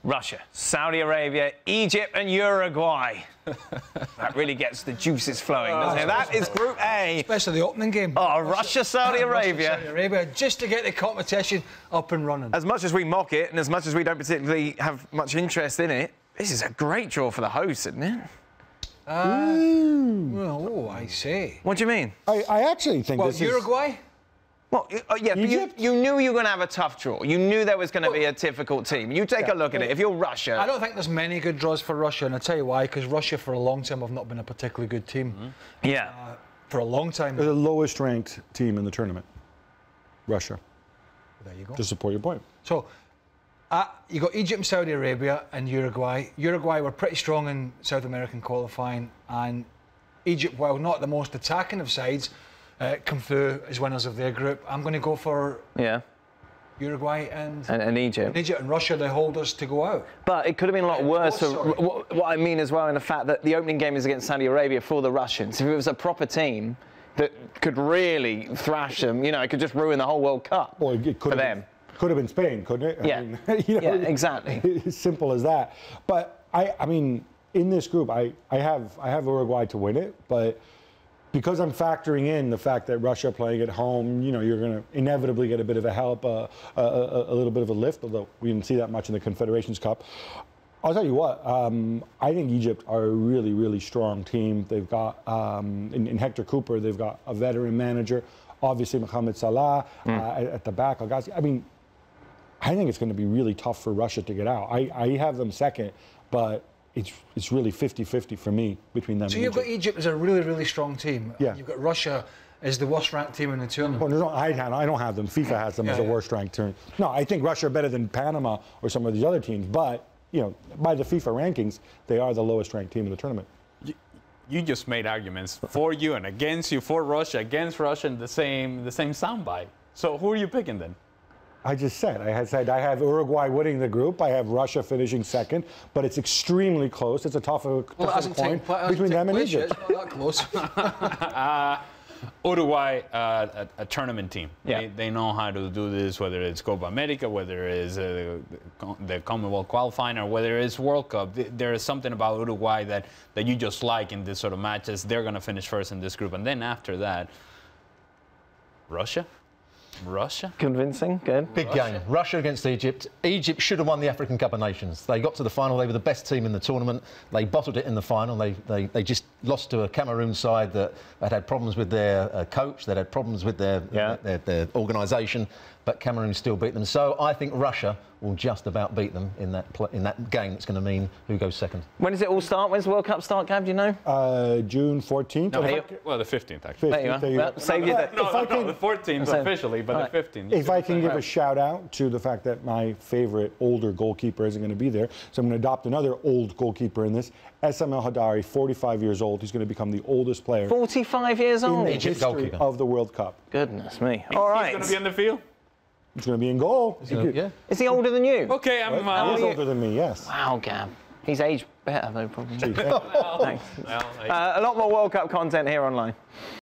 Russia, Saudi Arabia, Egypt and Uruguay. That really gets the juices flowing, doesn't it? That is Group A. Especially the opening game. Oh, Russia, Saudi Arabia. Russia, Saudi Arabia, just to get the competition up and running. As much as we mock it and as much as we don't particularly have much interest in it, this is a great draw for the hosts, isn't it? Well, I see. What do you mean? I actually think this Uruguay? Well, yeah, but you knew you were going to have a tough draw. You knew there was going to be a difficult team. You take a look at it. If you're Russia... I don't think there's many good draws for Russia, and I'll tell you why, because Russia for a long time have not been a particularly good team. Yeah. For a long time. They're the lowest ranked team in the tournament. Russia. There you go. To support your point. So, you got Egypt, Saudi Arabia and Uruguay. Uruguay were pretty strong in South American qualifying, and Egypt, while not the most attacking of sides, come through as winners of their group. I'm going to go for Uruguay and Egypt. Egypt and Russia, the holders, to go out. But it could have been a lot worse. What I mean as well, in the fact that the opening game is against Saudi Arabia for the Russians. If it was a proper team that could really thrash them, you know, it could just ruin the whole World Cup Or it could for them. Could have been Spain, couldn't it? Yeah. I mean, you know, yeah, exactly. As simple as that. But I mean, in this group, I have Uruguay to win it, but because I'm factoring in the fact that Russia playing at home, you know, you're going to inevitably get a bit of a help, a little bit of a lift, although we didn't see that much in the Confederations Cup. I'll tell you what, I think Egypt are a really, really strong team. They've got, in Hector Cooper, they've got a veteran manager, obviously Mohamed Salah at the back. I mean, I think it's going to be really tough for Russia to get out. I have them second, but it's really 50-50 for me between them and Egypt. So you've got Egypt as a really, really strong team. Yeah. You've got Russia as the worst ranked team in the tournament. Well, I don't have them. FIFA has them as the worst ranked team. No, I think Russia are better than Panama or some of these other teams, but you know, by the FIFA rankings, they are the lowest ranked team in the tournament. You just made arguments for you and against you, for Russia, against Russia, in the same soundbite. So who are you picking then? I just said, I have Uruguay winning the group. I have Russia finishing second, but it's extremely close. It's a tough coin between them and Egypt. It's not that close. Uruguay, a tournament team. Yeah. They know how to do this, whether it's Copa America, whether it's the Commonwealth qualifying, or whether it's World Cup. There is something about Uruguay that you just like in this sort of matches. They're going to finish first in this group. And then after that, Russia? Convincing, good. Big game. Russia against Egypt. Egypt should have won the African Cup of Nations. They got to the final. They were the best team in the tournament. They bottled it in the final. They just lost to a Cameroon side that had problems with their coach. That had problems with their organisation. But Cameroon still beat them. So I think Russia will just about beat them in that game. It's going to mean who goes second. When does it all start? When's the World Cup start, Gab? Do you know? June 14th. No, well, the 15th, actually. There you are. Well, save you that. No, the 14th officially, but the 15th. If I can give a shout out to the fact that my favorite older goalkeeper isn't going to be there, so I'm going to adopt another old goalkeeper in this. SM El Hadari, 45 years old. He's going to become the oldest player 45 years old? in the history of the World Cup. Goodness me. All right. He's going to be in the field? He's going to be in goal. Yeah. Is he older than you? Okay, I'm... He's older than me, yes. Wow, Gab. He's aged better, though, probably. Well, Thanks. A lot more World Cup content here online.